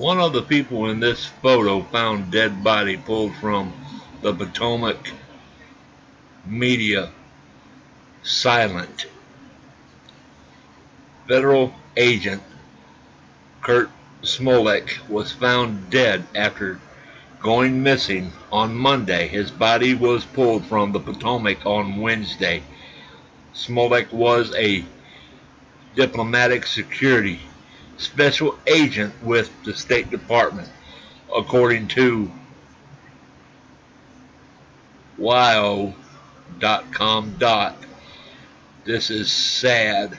One of the people in this photo found dead body pulled from the Potomac media silent. Federal agent Kurt Smolek was found dead after going missing on Monday. His body was pulled from the Potomac on Wednesday. Smolek was a diplomatic security special agent with the State Department, according to yo.com. This is sad.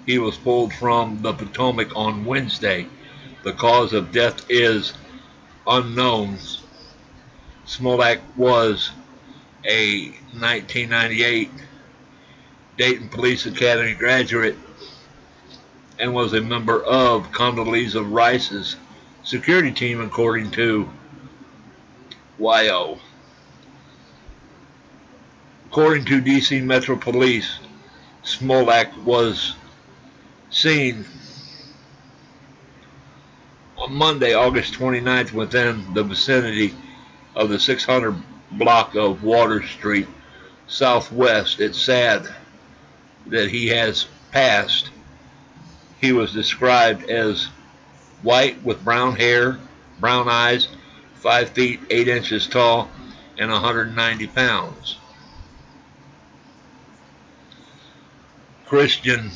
He was pulled from the Potomac on Wednesday. The cause of death is unknown. Smolek was a 1998 Dayton Police Academy graduate and was a member of Condoleezza Rice's security team, according to YO. According to DC Metro Police, Smolek was seen on Monday, August 29th, within the vicinity of the 600 block of Water Street Southwest. It's sad that he has passed. He was described as white with brown hair, brown eyes, 5 feet 8 inches tall, and 190 pounds. Christian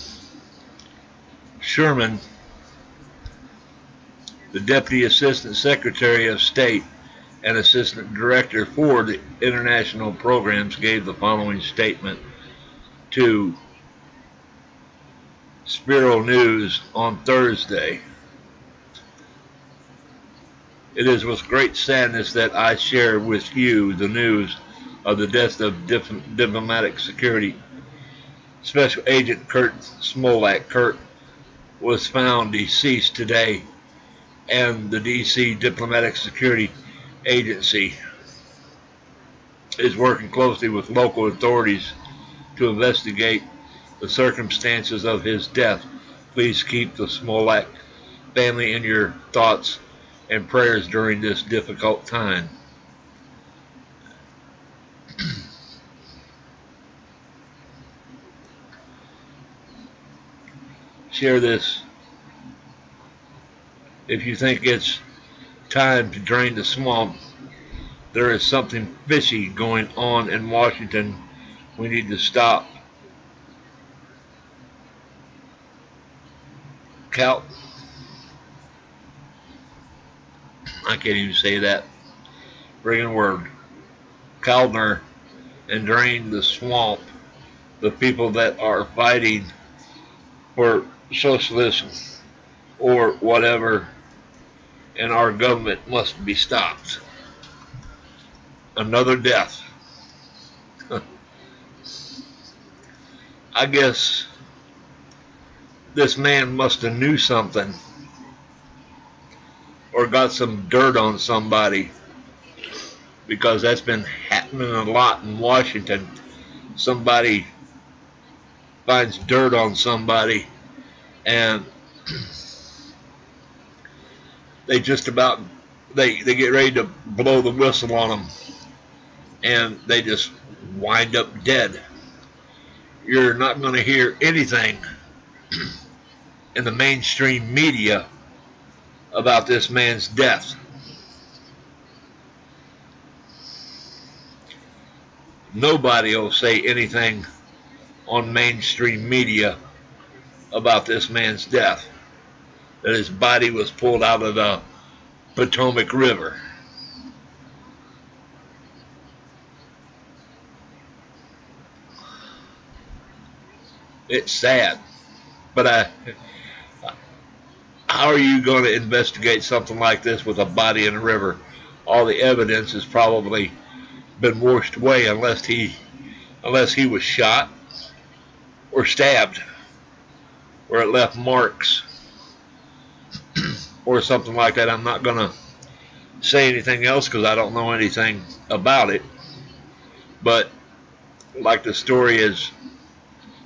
Sherman, the Deputy Assistant Secretary of State and Assistant Director for the International Programs, gave the following statement to Spiro News on Thursday. It is with great sadness that I share with you the news of the death of diplomatic security Special Agent Kurt Smolek. Kurt was found deceased today, and the DC Diplomatic Security Agency is working closely with local authorities to investigate the circumstances of his death. Please keep the Smolek family in your thoughts and prayers during this difficult time. Share this if you think it's time to drain the swamp. There is something fishy going on in Washington. We need to stop. I can't even say that friggin' word. Caldner, and drain the swamp. The people that are fighting for socialism or whatever in our government must be stopped. Another death. I guess this man must have knew something or got some dirt on somebody, because that's been happening a lot in Washington. Somebody finds dirt on somebody and they just about they get ready to blow the whistle on them and they just wind up dead. You're not going to hear anything in the mainstream media about this man's death. Nobody will say anything on mainstream media about this man's death, that his body was pulled out of the Potomac River. It's sad, but how are you going to investigate something like this with a body in the river? All the evidence has probably been washed away unless he was shot or stabbed, where it left marks or something like that. I'm not going to say anything else because I don't know anything about it, but like the story is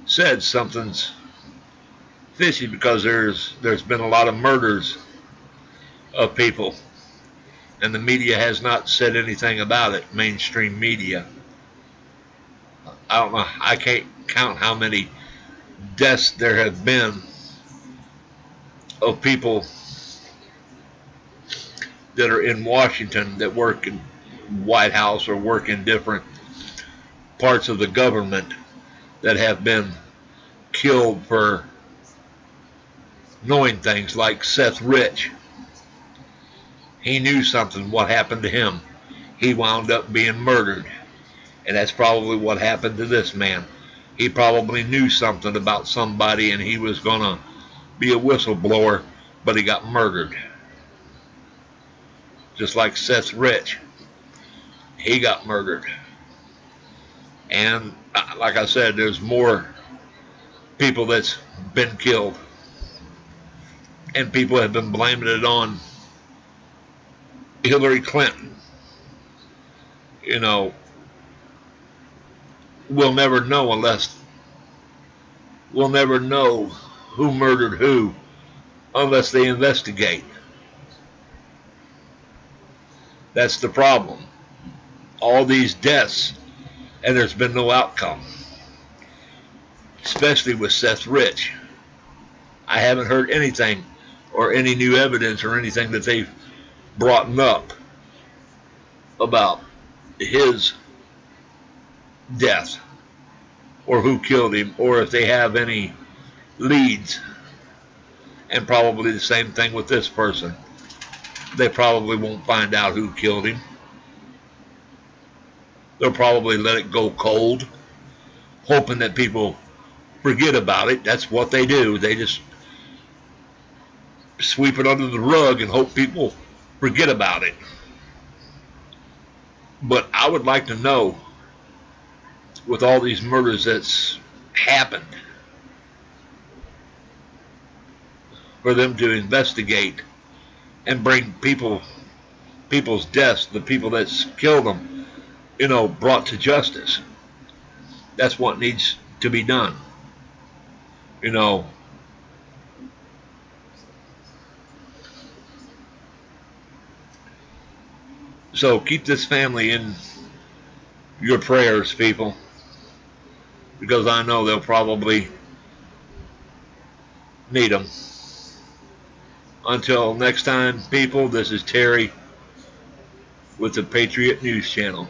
said, something's fishy, because there's been a lot of murders of people, and the media has not said anything about it. Mainstream media. I don't know. I can't count how many deaths there have been of people that are in Washington that work in White House or work in different parts of the government that have been killed for knowing things, like Seth Rich. He knew something. What happened to him? He wound up being murdered. And that's probably what happened to this man. He probably knew something about somebody and he was going to be a whistleblower, but he got murdered. Just like Seth Rich. He got murdered. And like I said, there's more people that's been killed. And people have been blaming it on Hillary Clinton. You know, we'll never know who murdered who unless they investigate. That's the problem. All these deaths, and there's been no outcome. Especially with Seth Rich. I haven't heard anything or any new evidence or anything that they've brought up about his death or who killed him, or if they have any leads. And probably the same thing with this person. They probably won't find out who killed him. They'll probably let it go cold, hoping that people forget about it. That's what they do. They just sweep it under the rug and hope people forget about it. But I would like to know, with all these murders that's happened, for them to investigate and bring people's deaths, the people that's killed them, brought to justice. That's what needs to be done. So keep this family in your prayers, people, because I know they'll probably need them. Until next time, people, this is Terry with the Patriot News Channel.